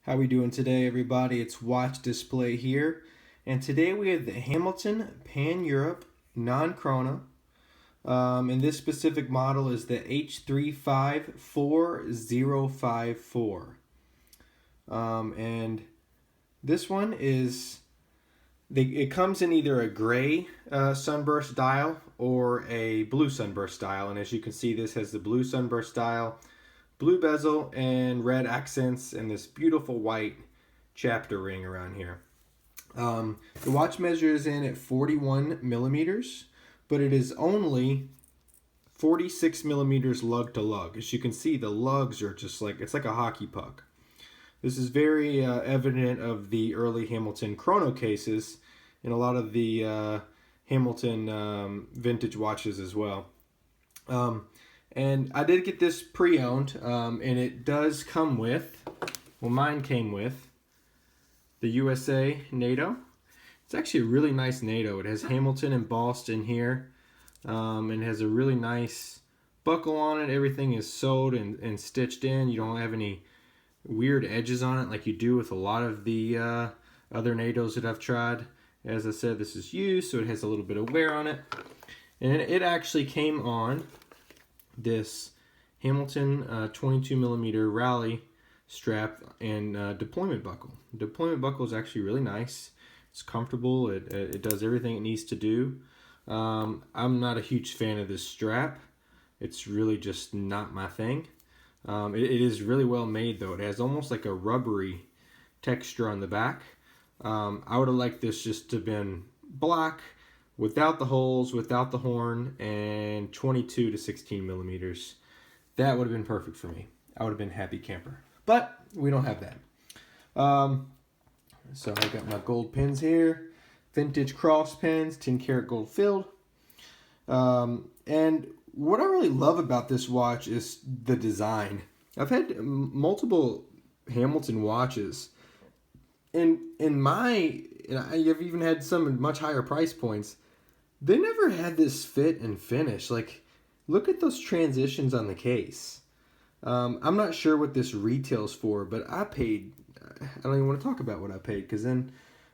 How we doing today, everybody? It's WatchDisplay here, and today we have the Hamilton Pan-Europ non-chrono, and this specific model is the H35404. And this one is it comes in either a gray sunburst dial or a blue sunburst dial, and as you can see, this has the blue sunburst dial, blue bezel and red accents, and this beautiful white chapter ring around here. The watch measures in at 41 millimeters, but it is only 46 millimeters lug to lug. As you can see, the lugs are just like, it's like a hockey puck. This is very evident of the early Hamilton chrono cases and a lot of the Hamilton vintage watches as well. And I did get this pre-owned, and it does come with, well, mine came with the USA NATO. It's actually a really nice NATO. It has Hamilton embossed in here, and has a really nice buckle on it. Everything is sewed and stitched in. You don't have any weird edges on it like you do with a lot of the other NATOs that I've tried. As I said, this is used, so it has a little bit of wear on it. And it actually came on this Hamilton 22 millimeter rally strap and deployment buckle. The deployment buckle is actually really nice. It's comfortable. It does everything it needs to do. I'm not a huge fan of this strap. It's really just not my thing. It is really well made though. It has almost like a rubbery texture on the back. I would have liked this just to have been black, without the holes, without the horn, and 22 to 16 millimeters. That would have been perfect for me. I would have been happy camper. But we don't have that. So I got my gold pins here. Vintage cross pins, 10 karat gold filled. And what I really love about this watch is the design. I've had multiple Hamilton watches. And I've even had some at much higher price points. They never had this fit and finish. Like, look at those transitions on the case. I'm not sure what this retails for, but I don't even want to talk about what I paid, because then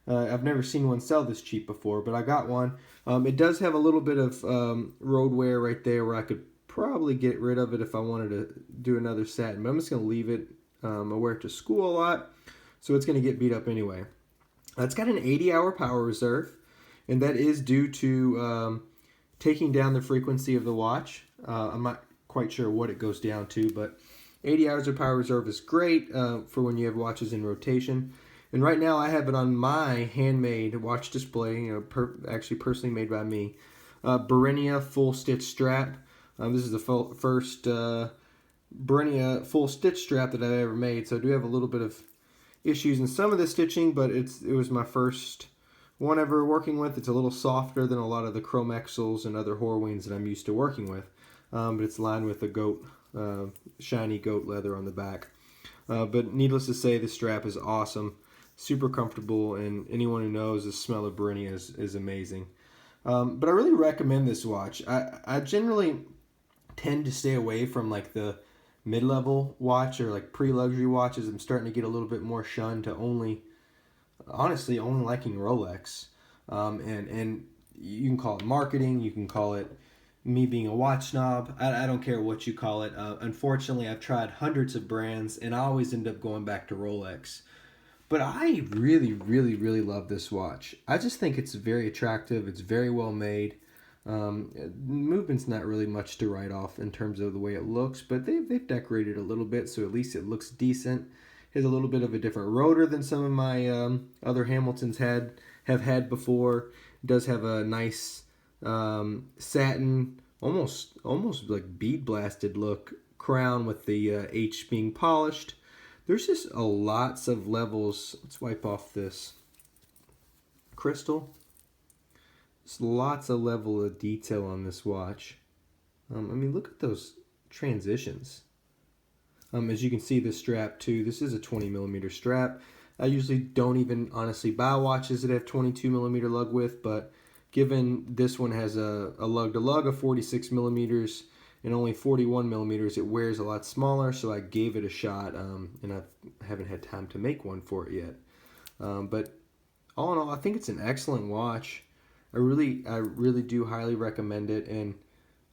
I've never seen one sell this cheap before, but I got one. It does have a little bit of road wear right there where I could probably get rid of it if I wanted to do another satin, but I'm just going to leave it. I wear it to school a lot, so it's going to get beat up anyway. It's got an 80-hour power reserve, and that is due to taking down the frequency of the watch. I'm not quite sure what it goes down to, but 80 hours of power reserve is great for when you have watches in rotation. And right now I have it on my handmade watch display, actually personally made by me. Berinia full stitch strap. This is the first Berinia full stitch strap that I've ever made, so I do have a little bit of issues in some of the stitching, but it was my first one ever working with. It's a little softer than a lot of the Chromexels and other Horween's that I'm used to working with, but it's lined with the shiny goat leather on the back. But needless to say, the strap is awesome, super comfortable, and anyone who knows the smell of Berinia is amazing. But I really recommend this watch. I generally tend to stay away from like the mid-level watch or like pre-luxury watches. I'm starting to get a little bit more shunned to honestly only liking Rolex. And you can call it marketing, you can call it me being a watch snob. I don't care what you call it. Unfortunately, I've tried hundreds of brands and I always end up going back to Rolex. But I really, really, really love this watch. I just think it's very attractive. It's very well made. Movement's not really much to write off in terms of the way it looks, but they've decorated a little bit, so at least it looks decent. It has a little bit of a different rotor than some of my other Hamiltons have had before. It does have a nice satin, almost like bead blasted look crown with the H being polished. There's just lots of levels. Let's wipe off this crystal. There's lots of level of detail on this watch. I mean, look at those transitions. As you can see, the strap too. This is a 20 millimeter strap. I usually don't even honestly buy watches that have 22 millimeter lug width, but given this one has a lug to lug of 46 millimeters, and only 41 millimeters. It wears a lot smaller, so I gave it a shot, and I haven't had time to make one for it yet. But all in all, I think it's an excellent watch. I really do highly recommend it, and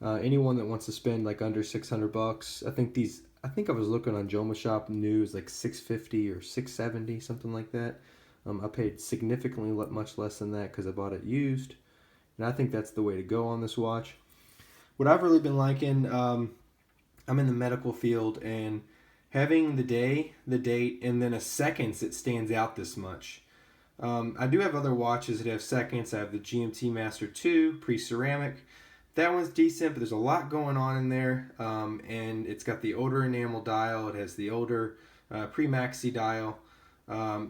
anyone that wants to spend like under $600, I think I was looking on Joma Shop News like $650 or $670, something like that. I paid significantly much less than that because I bought it used, and I think that's the way to go on this watch. What I've really been liking, I'm in the medical field, and having the day, the date, and then a seconds, it stands out this much. I do have other watches that have seconds. I have the GMT Master 2 pre-ceramic. That one's decent, but there's a lot going on in there, and it's got the older enamel dial. It has the older pre-maxi dial,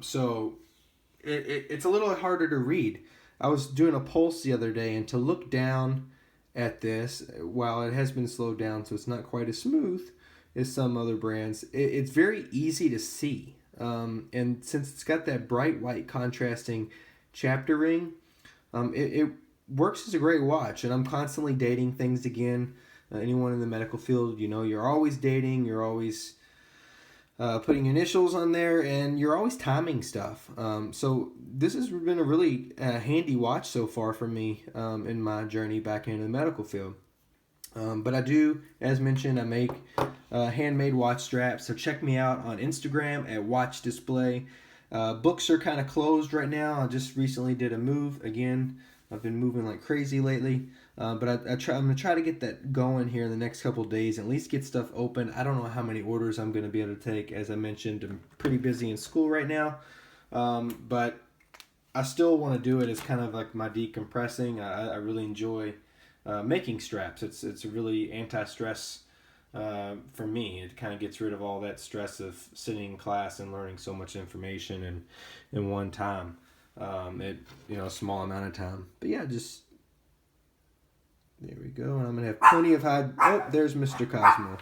so it's a little harder to read. I was doing a pulse the other day, and to look down at this, while it has been slowed down, so it's not quite as smooth as some other brands, it's very easy to see. And since it's got that bright white contrasting chapter ring, it works as a great watch. And I'm constantly dating things again. Anyone in the medical field, you're always dating, you're always putting initials on there, and you're always timing stuff. So this has been a really handy watch so far for me in my journey back into the medical field. But I do, as mentioned, I make handmade watch straps. So check me out on Instagram at WatchDisplay. Books are kind of closed right now. I just recently did a move again. I've been moving like crazy lately. But I'm going to try to get that going here in the next couple of days, and at least get stuff open. I don't know how many orders I'm going to be able to take. As I mentioned, I'm pretty busy in school right now. But I still want to do it as kind of like my decompressing. I really enjoy making straps. It's a really anti-stress for me. It kind of gets rid of all that stress of sitting in class and learning so much information in one time, a small amount of time. But yeah, just there we go. And I'm gonna have plenty of high. Oh, there's Mr. Cosmo.